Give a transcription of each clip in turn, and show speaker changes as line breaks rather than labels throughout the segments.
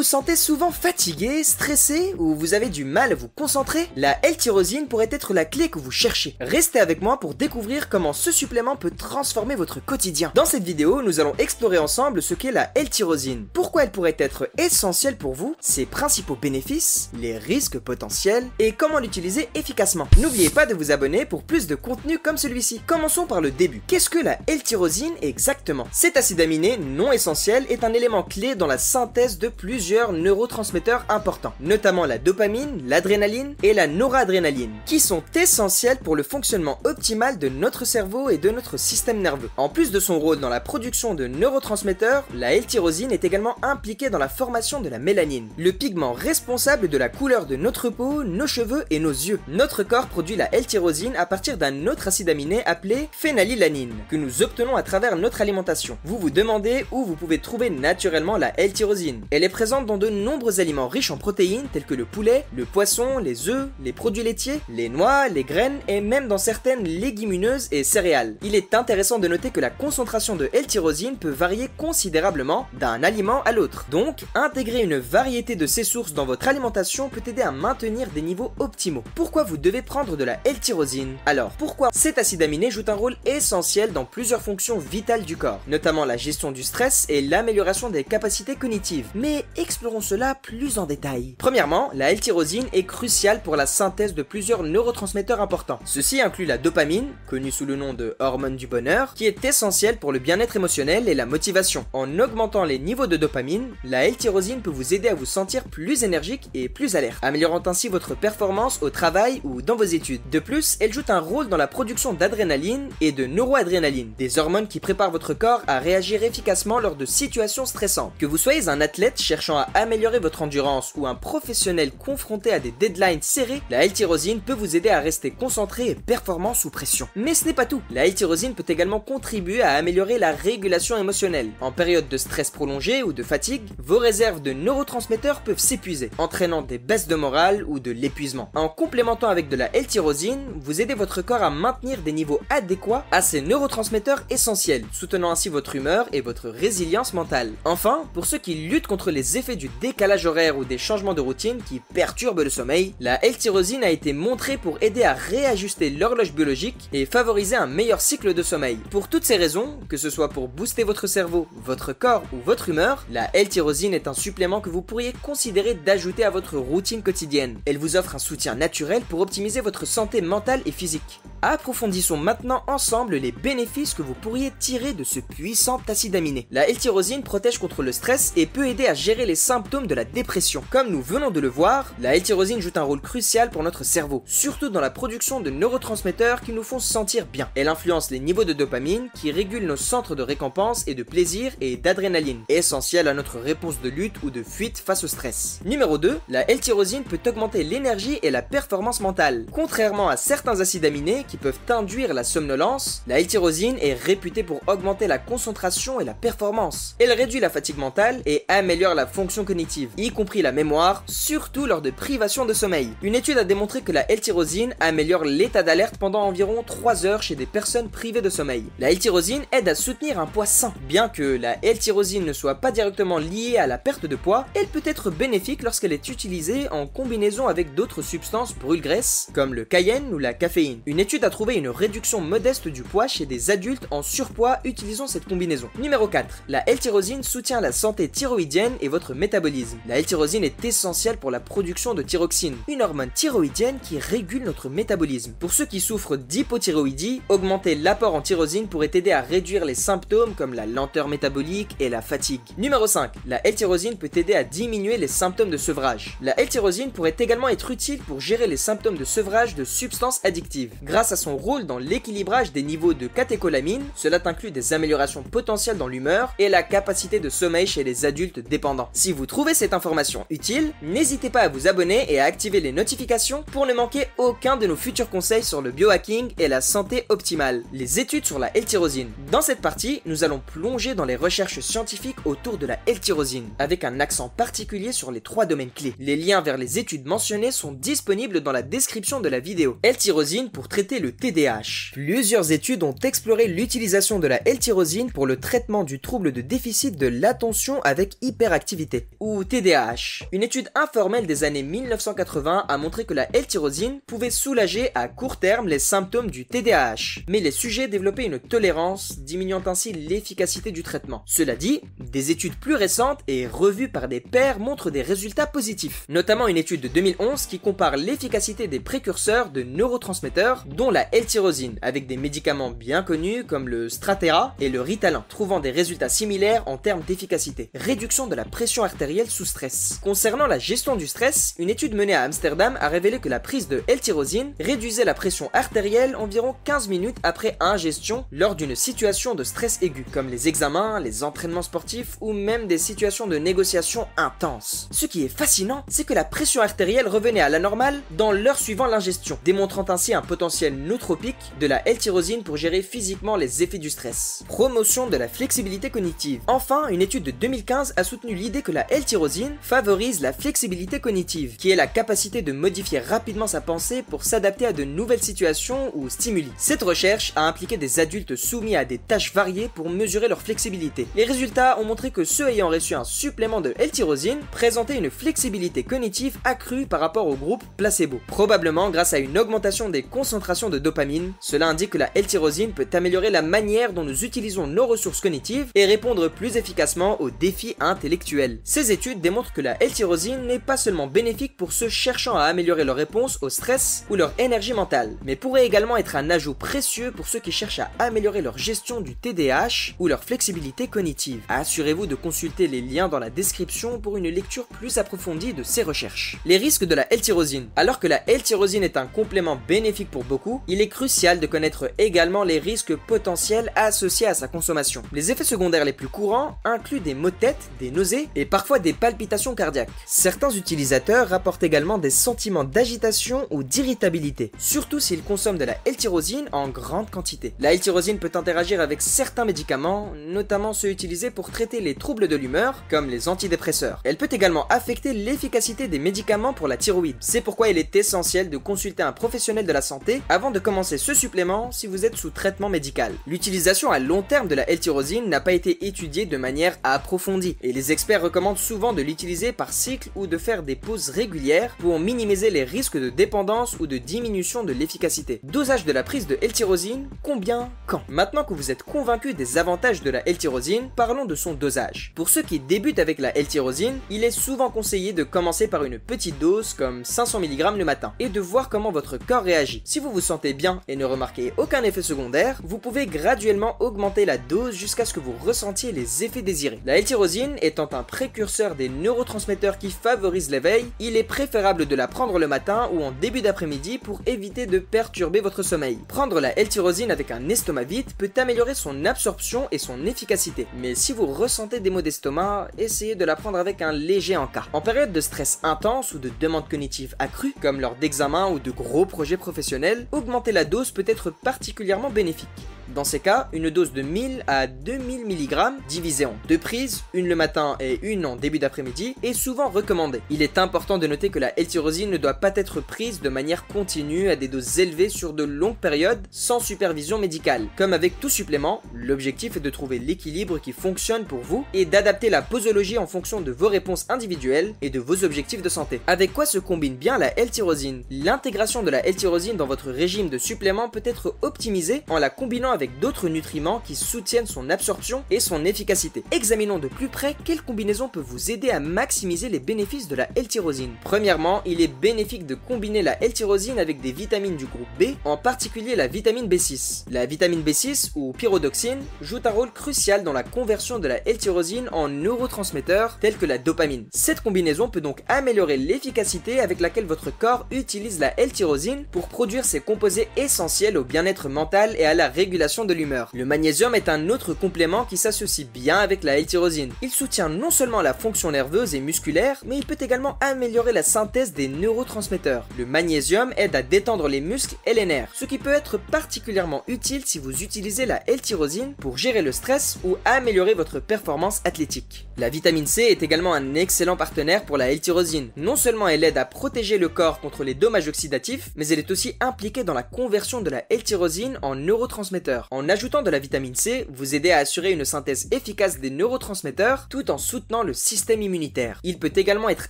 sentez souvent fatigué, stressé ou vous avez du mal à vous concentrer? La L-tyrosine pourrait être la clé que vous cherchez. Restez avec moi pour découvrir comment ce supplément peut transformer votre quotidien. Dans cette vidéo, nous allons explorer ensemble ce qu'est la L-tyrosine, pourquoi elle pourrait être essentielle pour vous, ses principaux bénéfices, les risques potentiels et comment l'utiliser efficacement. N'oubliez pas de vous abonner pour plus de contenu comme celui-ci. Commençons par le début. Qu'est-ce que la L-tyrosine exactement? Cet acide aminé non essentiel est un élément clé dans la synthèse de plusieurs neurotransmetteurs importants, notamment la dopamine, l'adrénaline et la noradrénaline, qui sont essentiels pour le fonctionnement optimal de notre cerveau et de notre système nerveux. En plus de son rôle dans la production de neurotransmetteurs, la L-tyrosine est également impliquée dans la formation de la mélanine, le pigment responsable de la couleur de notre peau, nos cheveux et nos yeux. Notre corps produit la L-tyrosine à partir d'un autre acide aminé appelé phénylalanine, que nous obtenons à travers notre alimentation. Vous vous demandez où vous pouvez trouver naturellement la L-tyrosine. Elle est présente dans de nombreux aliments riches en protéines tels que le poulet, le poisson, les œufs, les produits laitiers, les noix, les graines et même dans certaines légumineuses et céréales. Il est intéressant de noter que la concentration de L-tyrosine peut varier considérablement d'un aliment à l'autre. Donc, intégrer une variété de ces sources dans votre alimentation peut aider à maintenir des niveaux optimaux. Pourquoi vous devez prendre de la L-tyrosine? Alors, pourquoi cet acide aminé joue un rôle essentiel dans plusieurs fonctions vitales du corps, notamment la gestion du stress et l'amélioration des capacités cognitives. Mais explorons cela plus en détail. Premièrement, la L-tyrosine est cruciale pour la synthèse de plusieurs neurotransmetteurs importants. Ceci inclut la dopamine, connue sous le nom de hormone du bonheur, qui est essentielle pour le bien-être émotionnel et la motivation. En augmentant les niveaux de dopamine, la L-tyrosine peut vous aider à vous sentir plus énergique et plus alerte, améliorant ainsi votre performance au travail ou dans vos études. De plus, elle joue un rôle dans la production d'adrénaline et de noradrénaline, des hormones qui préparent votre corps à réagir efficacement lors de situations stressantes. Que vous soyez un athlète cherchant à améliorer votre endurance ou un professionnel confronté à des deadlines serrés, la L-tyrosine peut vous aider à rester concentré et performant sous pression. Mais ce n'est pas tout. La L-tyrosine peut également contribuer à améliorer la régulation émotionnelle. En période de stress prolongé ou de fatigue, vos réserves de neurotransmetteurs peuvent s'épuiser, entraînant des baisses de morale ou de l'épuisement. En complémentant avec de la L-tyrosine, vous aidez votre corps à maintenir des niveaux adéquats à ces neurotransmetteurs essentiels, soutenant ainsi votre humeur et votre résilience mentale. Enfin, pour ceux qui luttent contre les effets du décalage horaire ou des changements de routine qui perturbent le sommeil, la L-tyrosine a été montrée pour aider à réajuster l'horloge biologique et favoriser un meilleur cycle de sommeil. Pour toutes ces raisons, que ce soit pour booster votre cerveau, votre corps ou votre humeur, la L-tyrosine est un supplément que vous pourriez considérer d'ajouter à votre routine quotidienne. Elle vous offre un soutien naturel pour optimiser votre santé mentale et physique. Approfondissons maintenant ensemble les bénéfices que vous pourriez tirer de ce puissant acide aminé. La L-tyrosine protège contre le stress et peut aider à gérer les symptômes de la dépression. Comme nous venons de le voir, la L-tyrosine joue un rôle crucial pour notre cerveau, surtout dans la production de neurotransmetteurs qui nous font sentir bien. Elle influence les niveaux de dopamine qui régulent nos centres de récompense et de plaisir et d'adrénaline, essentiels à notre réponse de lutte ou de fuite face au stress. Numéro 2, la L-tyrosine peut augmenter l'énergie et la performance mentale. Contrairement à certains acides aminés qui peuvent induire la somnolence, la L-tyrosine est réputée pour augmenter la concentration et la performance. Elle réduit la fatigue mentale et améliore la fonction cognitive, y compris la mémoire, surtout lors de privations de sommeil. Une étude a démontré que la L-tyrosine améliore l'état d'alerte pendant environ 3 heures chez des personnes privées de sommeil. La L-tyrosine aide à soutenir un poids sain. Bien que la L-tyrosine ne soit pas directement liée à la perte de poids, elle peut être bénéfique lorsqu'elle est utilisée en combinaison avec d'autres substances brûle-graisse, comme le cayenne ou la caféine. Une étude a trouvé une réduction modeste du poids chez des adultes en surpoids utilisant cette combinaison. Numéro 4. La L-tyrosine soutient la santé thyroïdienne et votre métabolisme. La L-tyrosine est essentielle pour la production de thyroxine, une hormone thyroïdienne qui régule notre métabolisme. Pour ceux qui souffrent d'hypothyroïdie, augmenter l'apport en tyrosine pourrait aider à réduire les symptômes comme la lenteur métabolique et la fatigue. Numéro 5. La L-tyrosine peut aider à diminuer les symptômes de sevrage. La L-tyrosine pourrait également être utile pour gérer les symptômes de sevrage de substances addictives. Grâce à son rôle dans l'équilibrage des niveaux de catécholamine, cela inclut des améliorations potentielles dans l'humeur et la capacité de sommeil chez les adultes dépendants. Si vous trouvez cette information utile, n'hésitez pas à vous abonner et à activer les notifications pour ne manquer aucun de nos futurs conseils sur le biohacking et la santé optimale. Les études sur la L-tyrosine. Dans cette partie, nous allons plonger dans les recherches scientifiques autour de la L-tyrosine, avec un accent particulier sur les 3 domaines clés. Les liens vers les études mentionnées sont disponibles dans la description de la vidéo. L-tyrosine pour traiter traiter le TDAH. Plusieurs études ont exploré l'utilisation de la L-tyrosine pour le traitement du trouble de déficit de l'attention avec hyperactivité, ou TDAH. Une étude informelle des années 1980 a montré que la L-tyrosine pouvait soulager à court terme les symptômes du TDAH, mais les sujets développaient une tolérance, diminuant ainsi l'efficacité du traitement. Cela dit, des études plus récentes et revues par des pairs montrent des résultats positifs, notamment une étude de 2011 qui compare l'efficacité des précurseurs de neurotransmetteurs, dont la L-tyrosine, avec des médicaments bien connus comme le Strattera et le Ritalin, trouvant des résultats similaires en termes d'efficacité. Réduction de la pression artérielle sous stress. Concernant la gestion du stress, une étude menée à Amsterdam a révélé que la prise de L-tyrosine réduisait la pression artérielle environ 15 minutes après ingestion lors d'une situation de stress aigu, comme les examens, les entraînements sportifs ou même des situations de négociation intenses. Ce qui est fascinant, c'est que la pression artérielle revenait à la normale dans l'heure suivant l'ingestion, démontrant ainsi un potentiel nootropique de la L-tyrosine pour gérer physiquement les effets du stress. Promotion de la flexibilité cognitive. Enfin, une étude de 2015 a soutenu l'idée que la L-tyrosine favorise la flexibilité cognitive, qui est la capacité de modifier rapidement sa pensée pour s'adapter à de nouvelles situations ou stimuli. Cette recherche a impliqué des adultes soumis à des tâches variées pour mesurer leur flexibilité. Les résultats ont montré que ceux ayant reçu un supplément de L-tyrosine présentaient une flexibilité cognitive accrue par rapport au groupe placebo, probablement grâce à une augmentation des concentrations de dopamine. Cela indique que la L-tyrosine peut améliorer la manière dont nous utilisons nos ressources cognitives et répondre plus efficacement aux défis intellectuels. Ces études démontrent que la L-tyrosine n'est pas seulement bénéfique pour ceux cherchant à améliorer leur réponse au stress ou leur énergie mentale, mais pourrait également être un ajout précieux pour ceux qui cherchent à améliorer leur gestion du TDAH ou leur flexibilité cognitive. Assurez-vous de consulter les liens dans la description pour une lecture plus approfondie de ces recherches. Les risques de la L-tyrosine. Alors que la L-tyrosine est un complément bénéfique pour beaucoup, il est crucial de connaître également les risques potentiels associés à sa consommation. Les effets secondaires les plus courants incluent des maux de tête, des nausées et parfois des palpitations cardiaques. Certains utilisateurs rapportent également des sentiments d'agitation ou d'irritabilité, surtout s'ils consomment de la L-tyrosine en grande quantité. La L-tyrosine peut interagir avec certains médicaments, notamment ceux utilisés pour traiter les troubles de l'humeur, comme les antidépresseurs. Elle peut également affecter l'efficacité des médicaments pour la thyroïde. C'est pourquoi il est essentiel de consulter un professionnel de la santé avant de commencer ce supplément si vous êtes sous traitement médical. L'utilisation à long terme de la L-tyrosine n'a pas été étudiée de manière approfondie, et les experts recommandent souvent de l'utiliser par cycle ou de faire des pauses régulières pour minimiser les risques de dépendance ou de diminution de l'efficacité. Dosage de la prise de L-tyrosine, combien, quand? Maintenant que vous êtes convaincu des avantages de la L-tyrosine, parlons de son dosage. Pour ceux qui débutent avec la L-tyrosine, il est souvent conseillé de commencer par une petite dose comme 500 mg le matin et de voir comment votre corps réagit. Si vous vous sentez bien et ne remarquez aucun effet secondaire, vous pouvez graduellement augmenter la dose jusqu'à ce que vous ressentiez les effets désirés. La L-tyrosine étant un précurseur des neurotransmetteurs qui favorisent l'éveil, il est préférable de la prendre le matin ou en début d'après-midi pour éviter de perturber votre sommeil. Prendre la L-tyrosine avec un estomac vide peut améliorer son absorption et son efficacité, mais si vous ressentez des maux d'estomac, essayez de la prendre avec un léger encas. En période de stress intense ou de demande cognitive accrue, comme lors d'examens ou de gros projets professionnels, augmenter la dose peut être particulièrement bénéfique. Dans ces cas, une dose de 1000 à 2000 mg divisée en 2 prises, une le matin et une en début d'après-midi, est souvent recommandée. Il est important de noter que la L-tyrosine ne doit pas être prise de manière continue à des doses élevées sur de longues périodes sans supervision médicale. Comme avec tout supplément, l'objectif est de trouver l'équilibre qui fonctionne pour vous et d'adapter la posologie en fonction de vos réponses individuelles et de vos objectifs de santé. Avec quoi se combine bien la L-tyrosine? L'intégration de la L-tyrosine dans votre régime de suppléments peut être optimisée en la combinant avec d'autres nutriments qui soutiennent son absorption et son efficacité. Examinons de plus près quelle combinaison peut vous aider à maximiser les bénéfices de la L-tyrosine. Premièrement, il est bénéfique de combiner la L-tyrosine avec des vitamines du groupe B, en particulier la vitamine B6. La vitamine B6 ou pyridoxine joue un rôle crucial dans la conversion de la L-tyrosine en neurotransmetteurs tels que la dopamine. Cette combinaison peut donc améliorer l'efficacité avec laquelle votre corps utilise la L-tyrosine pour produire ses composés essentiels au bien-être mental et à la régulation régulation de l'humeur. Le magnésium est un autre complément qui s'associe bien avec la L-tyrosine. Il soutient non seulement la fonction nerveuse et musculaire, mais il peut également améliorer la synthèse des neurotransmetteurs. Le magnésium aide à détendre les muscles et les nerfs, ce qui peut être particulièrement utile si vous utilisez la L-tyrosine pour gérer le stress ou améliorer votre performance athlétique. La vitamine C est également un excellent partenaire pour la L-tyrosine. Non seulement elle aide à protéger le corps contre les dommages oxydatifs, mais elle est aussi impliquée dans la conversion de la L-tyrosine en neurotransmetteurs. En ajoutant de la vitamine C, vous aidez à assurer une synthèse efficace des neurotransmetteurs tout en soutenant le système immunitaire. Il peut également être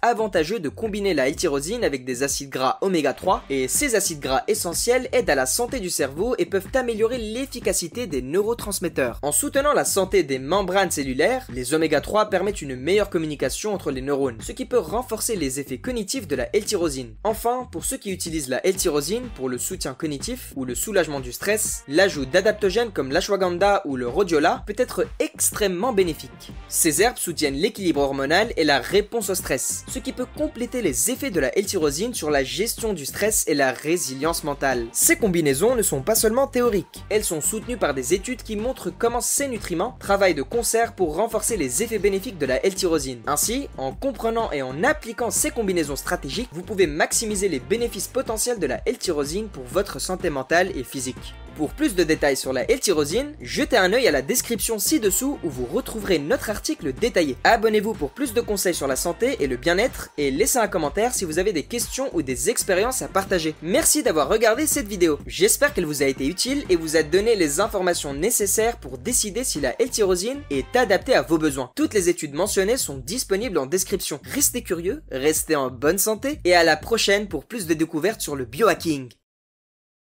avantageux de combiner la L-tyrosine avec des acides gras oméga 3 et ces acides gras essentiels aident à la santé du cerveau et peuvent améliorer l'efficacité des neurotransmetteurs. En soutenant la santé des membranes cellulaires, les oméga 3 permettent une meilleure communication entre les neurones, ce qui peut renforcer les effets cognitifs de la L-tyrosine. Enfin, pour ceux qui utilisent la L-tyrosine pour le soutien cognitif ou le soulagement du stress, l'ajout d'adaptogènes comme l'ashwagandha ou le rhodiola peut être extrêmement bénéfique. Ces herbes soutiennent l'équilibre hormonal et la réponse au stress, ce qui peut compléter les effets de la L-tyrosine sur la gestion du stress et la résilience mentale. Ces combinaisons ne sont pas seulement théoriques, elles sont soutenues par des études qui montrent comment ces nutriments travaillent de concert pour renforcer les effets bénéfiques de la L-tyrosine. Ainsi, en comprenant et en appliquant ces combinaisons stratégiques, vous pouvez maximiser les bénéfices potentiels de la L-tyrosine pour votre santé mentale et physique. Pour plus de détails sur la L-tyrosine, jetez un œil à la description ci-dessous où vous retrouverez notre article détaillé. Abonnez-vous pour plus de conseils sur la santé et le bien-être et laissez un commentaire si vous avez des questions ou des expériences à partager. Merci d'avoir regardé cette vidéo. J'espère qu'elle vous a été utile et vous a donné les informations nécessaires pour décider si la L-tyrosine est adaptée à vos besoins. Toutes les études mentionnées sont disponibles en description. Restez curieux, restez en bonne santé et à la prochaine pour plus de découvertes sur le biohacking.